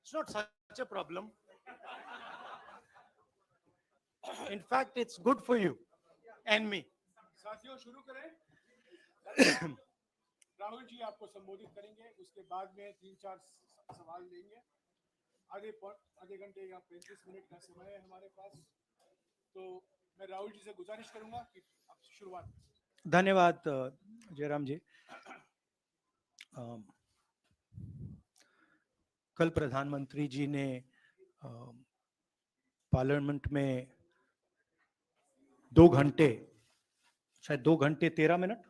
It's not such a problem. In fact, it's good for you and me. साथियों शुरू करें। राहुल जी आपको संबोधित करेंगे, उसके बाद में 3-4 सवाल लेंगे। आधे घंटे या 35 मिनट का समय है हमारे पास। तो मैं राहुल जी से गुजारिश करूंगा कि आप शुरुआत करें। धन्यवाद जयराम जी। कल प्रधानमंत्री जी ने पार्लियामेंट में 2 घंटे, शायद 2 घंटे 13 मिनट,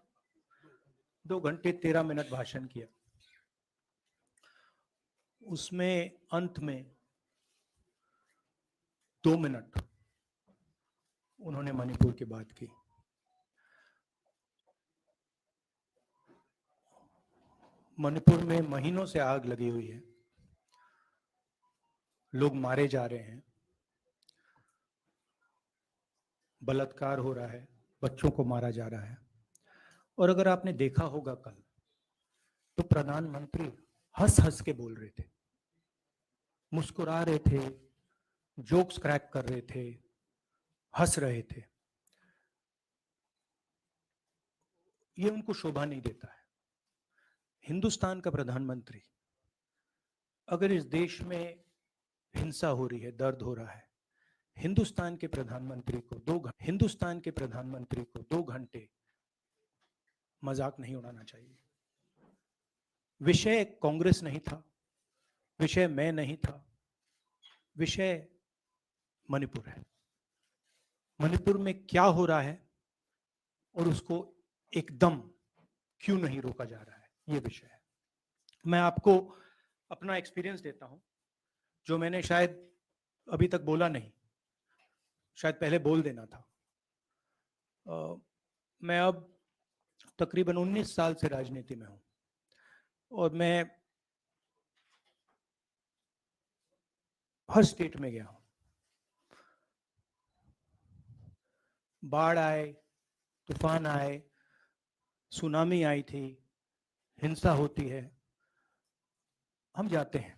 2 घंटे 13 मिनट भाषण किया। उसमें अंत में 2 मिनट उन्होंने मणिपुर की बात की। मणिपुर में महीनों से आग लगी हुई है, लोग मारे जा रहे हैं, बलात्कार हो रहा है, बच्चों को मारा जा रहा है। और अगर आपने देखा होगा कल, तो प्रधानमंत्री हंस हंस के बोल रहे थे, मुस्कुरा रहे थे, जोक्स क्रैक कर रहे थे, हंस रहे थे। ये उनको शोभा नहीं देता है। हिंदुस्तान का प्रधानमंत्री, अगर इस देश में हिंसा हो रही है, दर्द हो रहा है, हिंदुस्तान के प्रधानमंत्री को 2 घंटे मजाक नहीं उड़ाना चाहिए। विषय कांग्रेस नहीं था, विषय मैं नहीं था, विषय मणिपुर है। मणिपुर में क्या हो रहा है और उसको एकदम क्यों नहीं रोका जा रहा है, ये विषय है। मैं आपको अपना एक्सपीरियंस देता हूं, जो मैंने शायद अभी तक बोला नहीं, शायद पहले बोल देना था। मैं अब तकरीबन 19 साल से राजनीति में हूं और मैं हर स्टेट में गया हूं। बाढ़ आए, तूफान आए, सुनामी आई थी, हिंसा होती है, हम जाते हैं।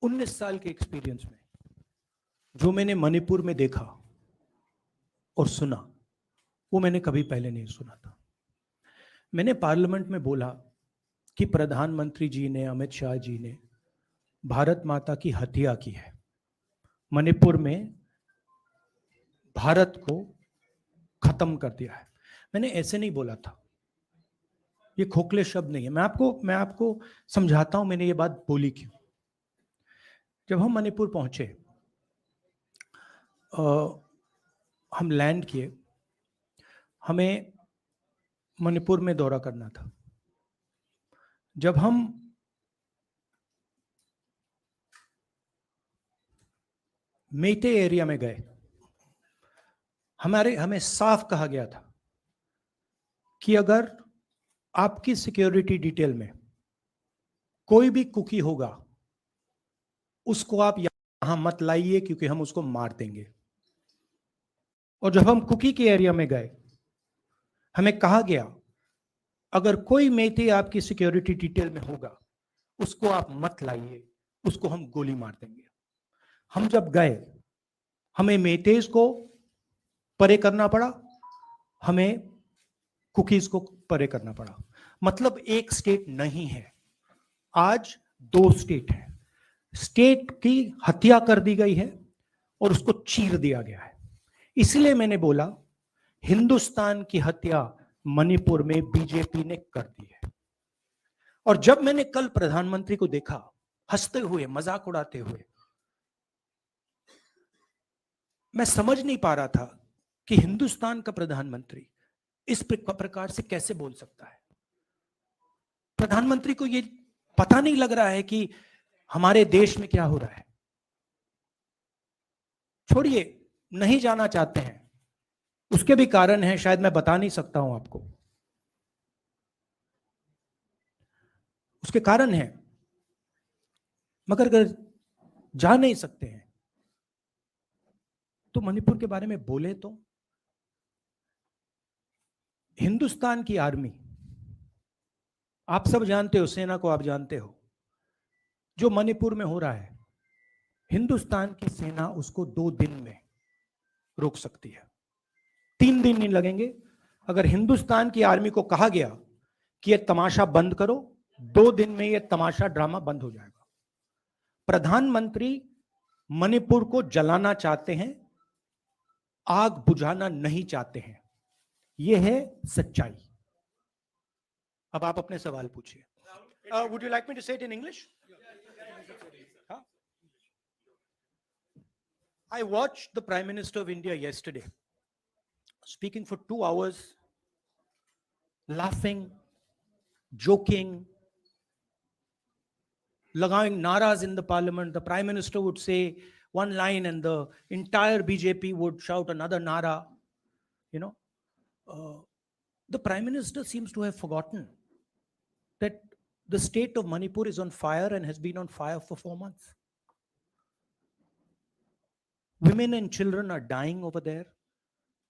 19 साल के एक्सपीरियंस में जो मैंने मणिपुर में देखा और सुना, वो मैंने कभी पहले नहीं सुना था। मैंने पार्लियामेंट में बोला कि प्रधानमंत्री जी ने, अमित शाह जी ने भारत माता की हत्या की है, मणिपुर में भारत को खत्म कर दिया है। मैंने ऐसे नहीं बोला था, ये खोखले शब्द नहीं है। मैं आपको समझाता हूं मैंने ये बात बोली क्यों। जब हम मणिपुर पहुंचे, हम लैंड किए, हमें मणिपुर में दौरा करना था। जब हम मेटे एरिया में गए, हमें साफ कहा गया था कि अगर आपकी सिक्योरिटी डिटेल में कोई भी कुकी होगा, उसको आप यहां मत लाइए क्योंकि हम उसको मार देंगे। और जब हम कुकी के एरिया में गए, हमें कहा गया अगर कोई मेटे आपकी सिक्योरिटी डिटेल में होगा, उसको आप मत लाइए, उसको हम गोली मार देंगे। हम जब गए, हमें मेटेज को परे करना पड़ा, हमें कुकीज को परे करना पड़ा। मतलब एक स्टेट नहीं है, आज 2 स्टेट है। स्टेट की हत्या कर दी गई है और उसको चीर दिया गया है। इसलिए मैंने बोला हिंदुस्तान की हत्या मणिपुर में बीजेपी ने कर दी है। और जब मैंने कल प्रधानमंत्री को देखा हंसते हुए, मजाक उड़ाते हुए, मैं समझ नहीं पा रहा था कि हिंदुस्तान का प्रधानमंत्री इस प्रकार से कैसे बोल सकता है। प्रधानमंत्री को ये पता नहीं लग रहा है कि हमारे देश में क्या हो रहा है। छोड़िए, नहीं जाना चाहते हैं, उसके भी कारण है, शायद मैं बता नहीं सकता हूं आपको, उसके कारण है। मगर अगर जा नहीं सकते हैं तो मणिपुर के बारे में बोले तो हिंदुस्तान की आर्मी, आप सब जानते हो, सेना को आप जानते हो, जो मणिपुर में हो रहा है, हिंदुस्तान की सेना उसको 2 दिन में रोक सकती है, 3 दिन नहीं लगेंगे। अगर हिंदुस्तान की आर्मी को कहा गया कि यह तमाशा बंद करो, 2 दिन में यह तमाशा ड्रामा बंद हो जाएगा। प्रधानमंत्री मणिपुर को जलाना चाहते हैं, आग बुझाना नहीं चाहते हैं, यह है सच्चाई। अब आप अपने सवाल पूछिए। Would you like me to say it in English? I watched the Prime Minister of India yesterday speaking for 2 hours, laughing, joking, लगाing naras in the parliament. The Prime Minister would say one line and the entire BJP would shout another nara. You know, the Prime Minister seems to have forgotten that the state of Manipur is on fire and has been on fire for 4 months. Women and children are dying over there.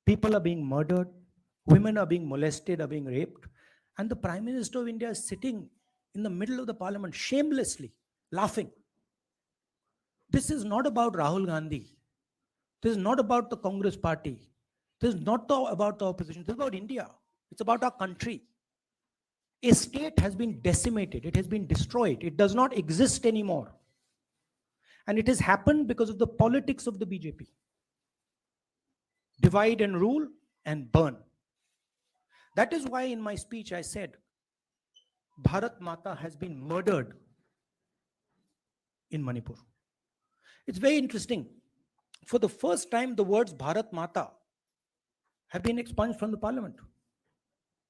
People are being murdered. Women are being molested, are being raped. And the Prime Minister of India is sitting in the middle of the parliament, shamelessly laughing. This is not about Rahul Gandhi. This is not about the Congress party. This is not about the opposition. This is about India. It's about our country. A state has been decimated. It has been destroyed. It does not exist anymore. And it has happened because of the politics of the BJP. Divide and rule and burn. That is why in my speech I said, Bharat Mata has been murdered in Manipur. It's very interesting. For the first time, the words Bharat Mata have been expunged from the parliament.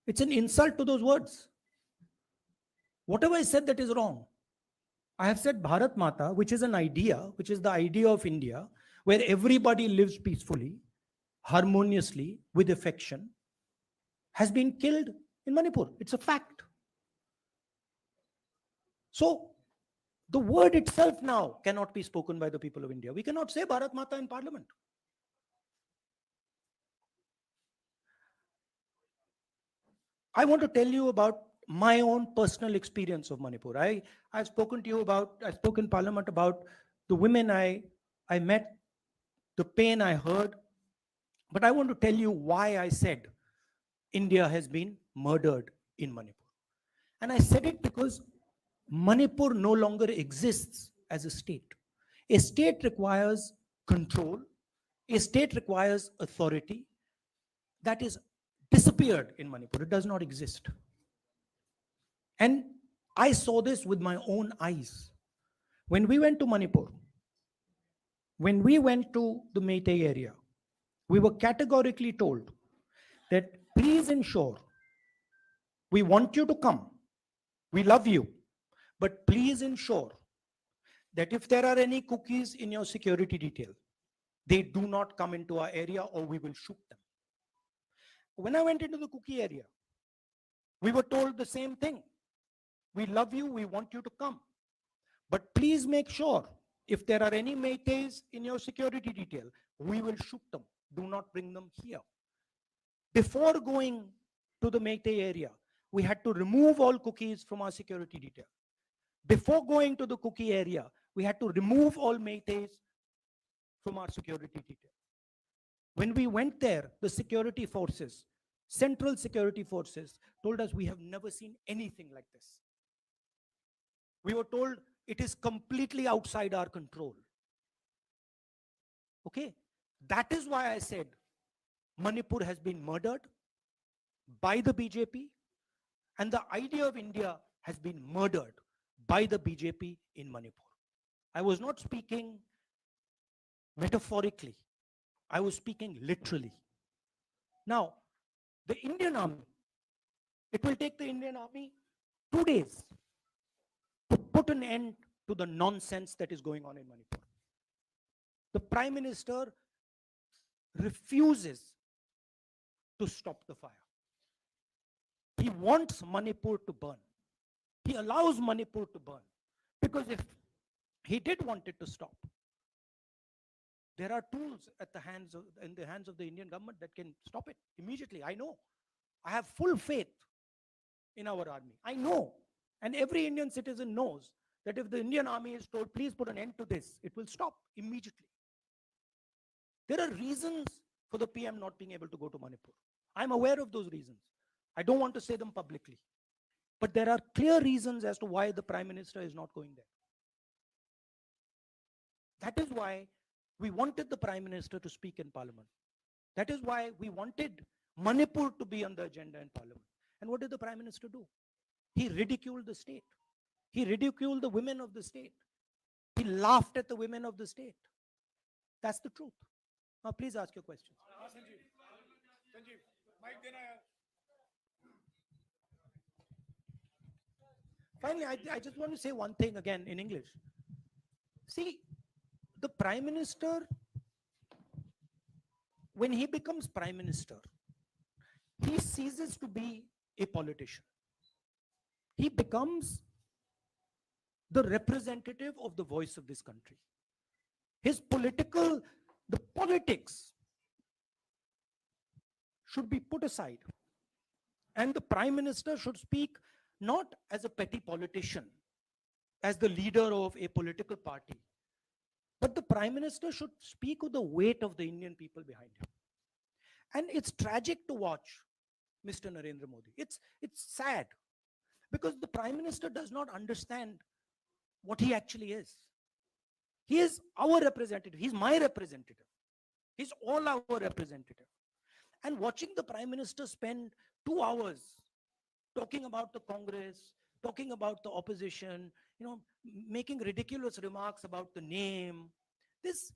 It's an insult to those words. Whatever I said that is wrong. I have said Bharat Mata, which is an idea, which is the idea of India, where everybody lives peacefully, harmoniously, with affection, has been killed in Manipur. It's a fact. So, the word itself now cannot be spoken by the people of India. We cannot say Bharat Mata in parliament. I want to tell you about my own personal experience of Manipur. I've spoken to you about, I spoke in parliament about the women I met, the pain I heard, but I want to tell you why I said India has been murdered in Manipur. And I said it because Manipur no longer exists as a state. A state requires control. A state requires authority. That is disappeared in Manipur. It does not exist. And I saw this with my own eyes. When we went to Manipur, when we went to the Meitei area, we were categorically told that please ensure, we want you to come, we love you, but please ensure that if there are any cookies in your security detail, they do not come into our area or we will shoot them. When I went into the cookie area, we were told the same thing. We love you, we want you to come. But please make sure, if there are any Meiteis in your security detail, we will shoot them. Do not bring them here. Before going to the Meitei area, we had to remove all cookies from our security detail. Before going to the cookie area, we had to remove all Meiteis from our security detail. When we went there, the security forces, central security forces, told us we have never seen anything like this. We were told it is completely outside our control. Okay? That is why I said Manipur has been murdered by the BJP, and the idea of India has been murdered by the BJP in Manipur. I was not speaking metaphorically. I was speaking literally. Now, the Indian Army, it will take the Indian Army 2 days to put an end to the nonsense that is going on in Manipur. The Prime Minister refuses to stop the fire. He wants Manipur to burn. He allows Manipur to burn. Because if he did want it to stop, There are tools in the hands of the Indian government that can stop it immediately. I know. I have full faith in our army. I know. And every Indian citizen knows that if the Indian army is told, please put an end to this, it will stop immediately. There are reasons for the PM not being able to go to Manipur. I'm aware of those reasons. I don't want to say them publicly. But there are clear reasons as to why the Prime Minister is not going there. That is why we wanted the Prime Minister to speak in Parliament. That is why we wanted Manipur to be on the agenda in Parliament. And what did the Prime Minister do? He ridiculed the state. He ridiculed the women of the state. He laughed at the women of the state. That's the truth. Now, please ask your questions. Sanjeev, mic देना है. Finally, I just want to say one thing again in English. See, the Prime Minister, when he becomes Prime Minister, he ceases to be a politician. He becomes the representative of the voice of this country. The politics should be put aside. And the Prime Minister should speak not as a petty politician, as the leader of a political party, but the Prime Minister should speak with the weight of the Indian people behind him. And it's tragic to watch Mr. Narendra Modi. It's sad because the Prime Minister does not understand what he actually is. He is our representative. He's my representative. He's all our representative. And watching the Prime Minister spend 2 hours talking about the Congress, talking about the opposition, making ridiculous remarks about the name, this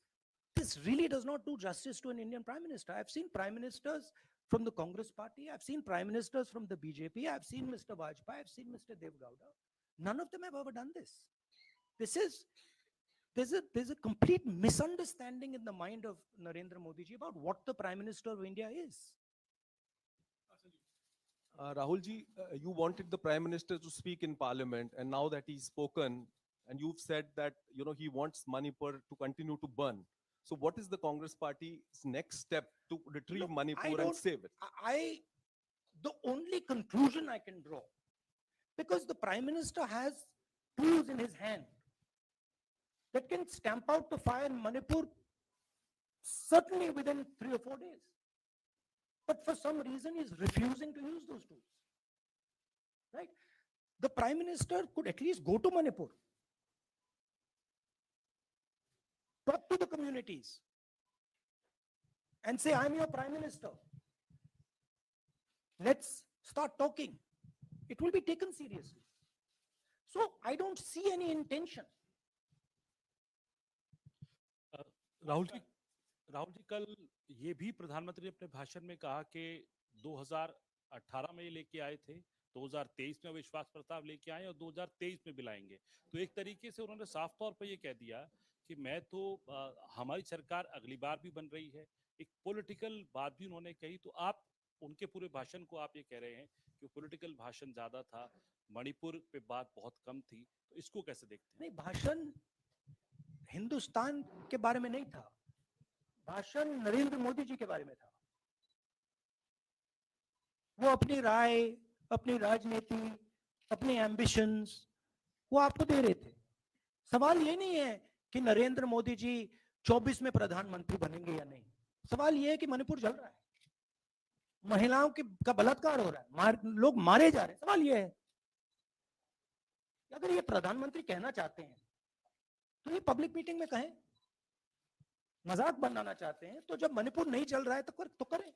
really does not do justice to an Indian Prime Minister. I've seen Prime Ministers from the Congress party, I've seen Prime Ministers from the BJP, I've seen Mr. Vajpayee, I've seen Mr. Dev Gowda. None of them have ever done this. There's a complete misunderstanding in the mind of Narendra Modi ji about what the Prime Minister of India is. Rahul ji, you wanted the Prime Minister to speak in Parliament, and now that he's spoken, and you've said that he wants Manipur to continue to burn. So what is the Congress Party's next step to retrieve Manipur and save it? The only conclusion I can draw, because the Prime Minister has tools in his hand that can stamp out the fire in Manipur certainly within 3 or 4 days. But for some reason, he's refusing to use those tools. Right? The Prime Minister could at least go to Manipur, talk to the communities, and say, I'm your Prime Minister. Let's start talking. It will be taken seriously. So I don't see any intention. Rahul ji, कल ये भी प्रधानमंत्री ने अपने भाषण में कहा कि 2018 में ये लेके आए थे, 2023 में विश्वास प्रस्ताव लेके आए और 2023 में भी लाएंगे. तो एक तरीके से उन्होंने साफ तौर पर ये कह दिया कि मैं तो हमारी सरकार अगली बार भी बन रही है. एक पॉलिटिकल बात भी उन्होंने कही. तो आप उनके पूरे भाषण को आप ये कह रहे हैं कि पॉलिटिकल भाषण ज्यादा था, मणिपुर पे बात बहुत कम थी. तो इसको कैसे देखते हैं? नहीं, भाषण हिंदुस्तान के बारे में नहीं था, भाषण नरेंद्र मोदी जी के बारे में था. वो अपनी राय, अपनी राजनीति, अपने एम्बिशंस वो आपको दे रहे थे. सवाल ये नहीं है कि नरेंद्र मोदी जी 24 में प्रधानमंत्री बनेंगे या नहीं. सवाल ये है कि मणिपुर जल रहा है, महिलाओं का बलात्कार हो रहा है, लोग मारे जा रहे हैं. सवाल ये है, अगर ये प्रधानमंत्री कहना चाहते हैं तो ये पब्लिक मीटिंग में कहें. मजाक बनाना चाहते हैं तो जब मणिपुर नहीं चल रहा है तो करें.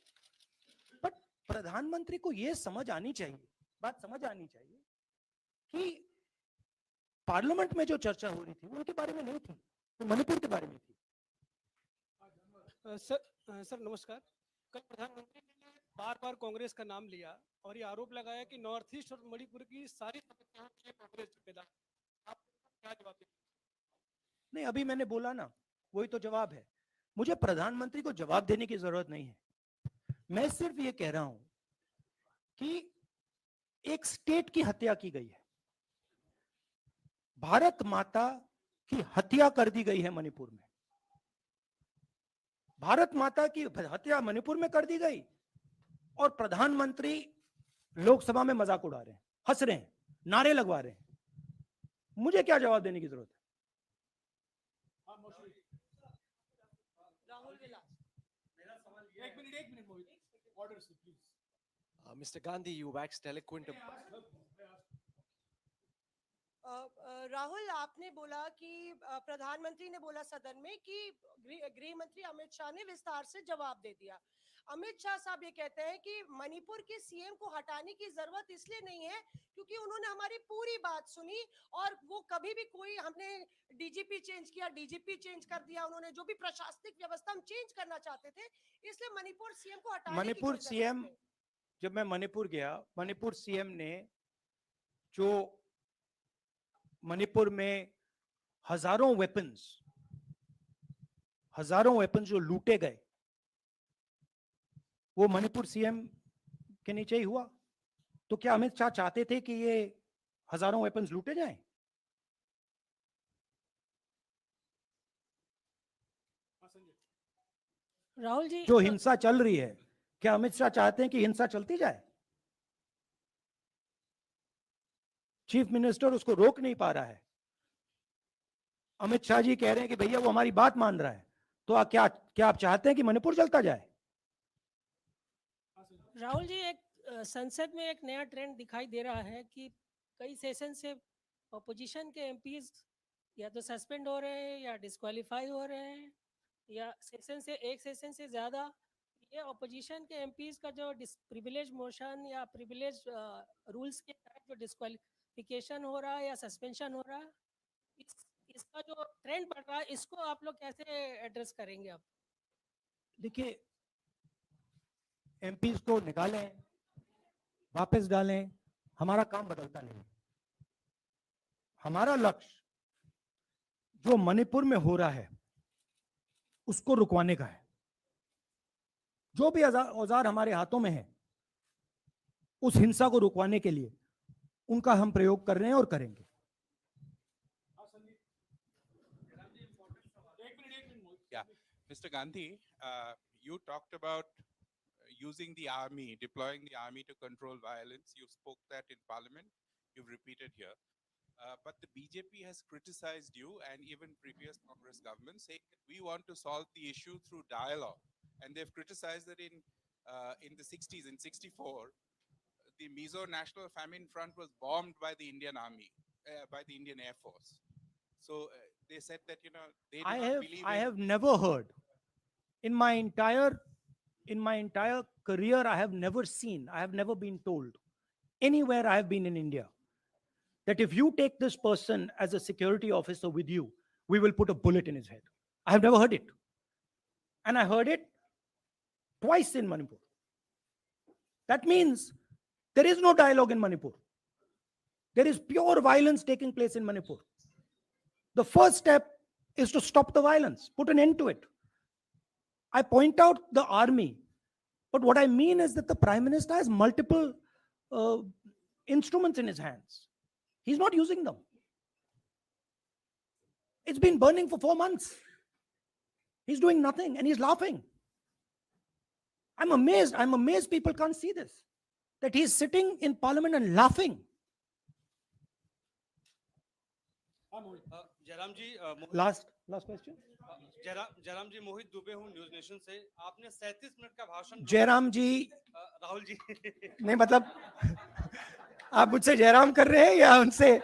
बट प्रधानमंत्री को ये समझ आनी चाहिए, बात समझ आनी चाहिए कि पार्लियामेंट में जो चर्चा हो रही थी वो उनके बारे में नहीं थी, वो मणिपुर के बारे में थी. सर नमस्कार. कल प्रधानमंत्री ने बार-बार कांग्रेस का नाम लिया और ये आरोप लगाया कि नॉर्थ ईस्ट और मणिपुर की सारी समस्याओं के लिए कांग्रेस जिम्मेदार. आप क्या जवाब देंगे? नहीं, अभी मैंने बोला ना, वही तो जवाब है. मुझे प्रधानमंत्री को जवाब देने की जरूरत नहीं है. मैं सिर्फ ये कह रहा हूं कि एक स्टेट की हत्या की गई है, भारत माता की हत्या कर दी गई है मणिपुर में. भारत माता की हत्या मणिपुर में कर दी गई और प्रधानमंत्री लोकसभा में मजाक उड़ा रहे हैं, हंस रहे हैं, नारे लगवा रहे हैं। मुझे क्या जवाब देने की जरूरत है? राहुल विलास, एक मिनट मोहित, ऑर्डर से please. Mr. Gandhi, you waxed eloquent. Rahul, आपने बोला कि प्रधानमंत्री ने बोला सदन में कि गृह मंत्री अमित शाह ने विस्तार से जवाब दे दिया। अमित शाह साहब ये कहते हैं कि मणिपुर के सीएम को हटाने की जरूरत इसलिए नहीं है क्योंकि उन्होंने हमारी पूरी बात सुनी और वो कभी भी कोई हमने डीजीपी चेंज किया, डीजीपी चेंज कर दिया, उन्होंने जो भी प्रशासनिक व्यवस्था हम चेंज करना चाहते थे, इसलिए मणिपुर सीएम को हटाने की मणिपुर कोई जरूरत सीएम, नहीं। जब मैं मणिपुर गया, मणिपुर सीएम ने जो मणिपुर में हजारों वेपन्स जो लूटे गए, वो मणिपुर सीएम के नीचे ही हुआ। तो क्या अमित शाह चाहते थे कि ये हजारों वेपन्स लूटे जाएं? राहुल जी, जो हिंसा चल रही है, क्या अमित शाह चाहते हैं कि हिंसा चलती जाए? चीफ मिनिस्टर उसको रोक नहीं पा रहा है। अमित शाह जी कह रहे हैं कि भैया वो हमारी बात मान रहा है, तो क्या आप चाहते हैं कि मणिपुर चलता जाए? राहुल जी, एक संसद में एक नया ट्रेंड दिखाई दे रहा है कि कई सेशन से अपोजिशन के एमपीज या तो सस्पेंड हो रहे हैं या डिस्क्वालीफाई हो रहे हैं, या एक सेशन से ज़्यादा ये अपोजिशन के एमपीज का जो प्रिविलेज मोशन या प्रिविलेज रूल्स के तहत जो डिस्क्वालिफिकेशन हो रहा है या सस्पेंशन हो रहा है, इसका जो ट्रेंड बढ़ रहा है, इसको आप लोग कैसे एड्रेस करेंगे? आप देखिए, एमपीज को निकालें, वापस डालें, हमारा काम बदलता नहीं। हमारा लक्ष्य जो मणिपुर में हो रहा है उसको रुकवाने का है। जो भी औजार हमारे हाथों में है, उस हिंसा को रुकवाने के लिए उनका हम प्रयोग कर रहे हैं और करेंगे। Yeah, Mr. Gandhi, you talked about using the army, deploying the army to control violence. You spoke that in Parliament. You've repeated here. But the BJP has criticized you and even previous Congress governments, saying that we want to solve the issue through dialogue. And they've criticized that in the 60s, in 64, the Mizo National Famine Front was bombed by the Indian Army, by the Indian Air Force. So they said that, you know, they do not believe I have never heard in my entire career, I have never been told anywhere I have been in India that if you take this person as a security officer with you, we will put a bullet in his head. I have never heard it. And I heard it twice in Manipur. That means there is no dialogue in Manipur. There is pure violence taking place in Manipur. The first step is to stop the violence, put an end to it. I point out the army, but what I mean is that the Prime Minister has multiple instruments in his hands. He's not using them. It's been burning for 4 months. He's doing nothing and he's laughing. I'm amazed people can't see this, that he's sitting in Parliament and laughing. Jairam ji, Last question. Jairam जी, मोहित दुबे हूँ news nation से। आपने 37 minute का भाषण। जयराम जी, राहुल जी नहीं मतलब आप मुझसे जयराम कर रहे हैं या उनसे?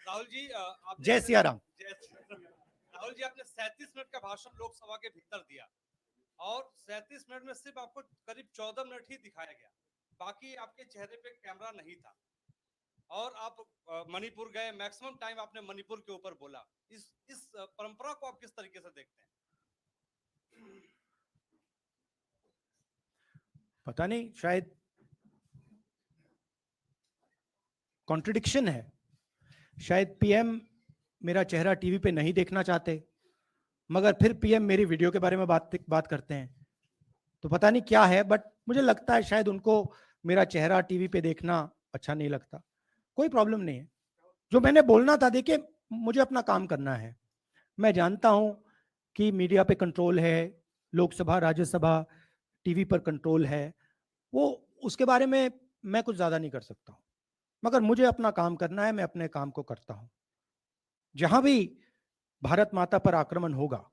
राहुल जी, जय सिया राम। राहुल जी, आपने 37 मिनट का भाषण लोकसभा के भीतर दिया और 37 मिनट में सिर्फ आपको करीब 14 मिनट ही दिखाया गया, बाकी आपके चेहरे पे कैमरा नहीं था। और आप मणिपुर गए, मैक्सिमम टाइम आपने मणिपुर के ऊपर बोला। इस परंपरा को आप किस तरीके से देखते हैं? पता नहीं, शायद कॉन्ट्रडिक्शन है। शायद पीएम मेरा चेहरा टीवी पे नहीं देखना चाहते, मगर फिर पीएम मेरी वीडियो के बारे में बात करते हैं। तो पता नहीं क्या है, बट मुझे लगता है शायद उनको मेरा चेहरा टीवी पे देखना अच्छा नहीं लगता। कोई प्रॉब्लम नहीं है। जो मैंने बोलना था, देखिए मुझे अपना काम करना है, मैं जानता हूं कि मीडिया पे कंट्रोल है, लोकसभा राज्यसभा टीवी पर कंट्रोल है, वो उसके बारे में मैं कुछ ज्यादा नहीं कर सकता हूं, मगर मुझे अपना काम करना है, मैं अपने काम को करता हूं। जहां भी भारत माता पर आक्रमण होगा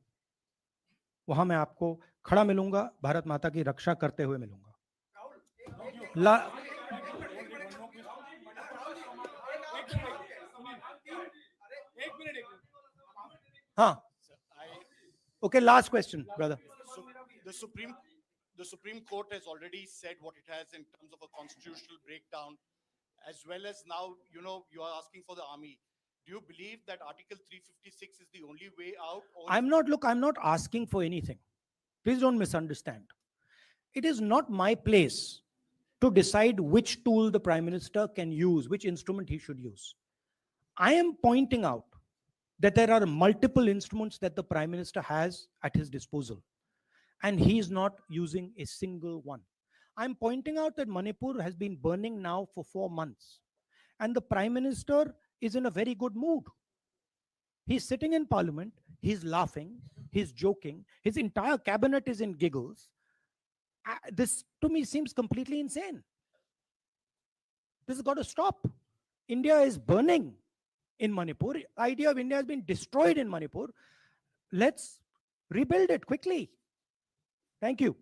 वहां मैं आपको खड़ा मिलूंगा, भारत माता की रक्षा करते हुए मिलूंगा। हाँ, okay, last question, brother. So the Supreme Court has already said what it has in terms of a constitutional breakdown, as well as now, you are asking for the army. Do you believe that Article 356 is the only way out? Or I'm not asking for anything. Please don't misunderstand. It is not my place to decide which tool the Prime Minister can use, which instrument he should use. I am pointing out that there are multiple instruments that the Prime Minister has at his disposal, and he is not using a single one. I'm pointing out that Manipur has been burning now for 4 months, and the Prime Minister is in a very good mood. He's sitting in Parliament, he's laughing, he's joking, his entire cabinet is in giggles. This to me seems completely insane. This has got to stop. India is burning in Manipur. The idea of India has been destroyed in Manipur. Let's rebuild it quickly. Thank you.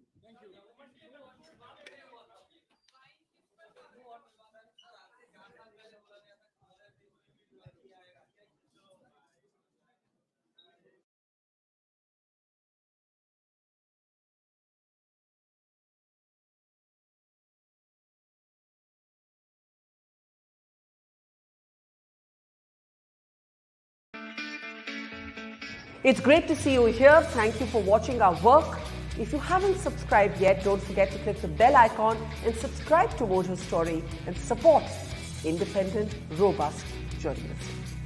It's great to see you here. Thank you for watching our work. If you haven't subscribed yet, don't forget to click the bell icon and subscribe to Mojo Story and support independent, robust journalism.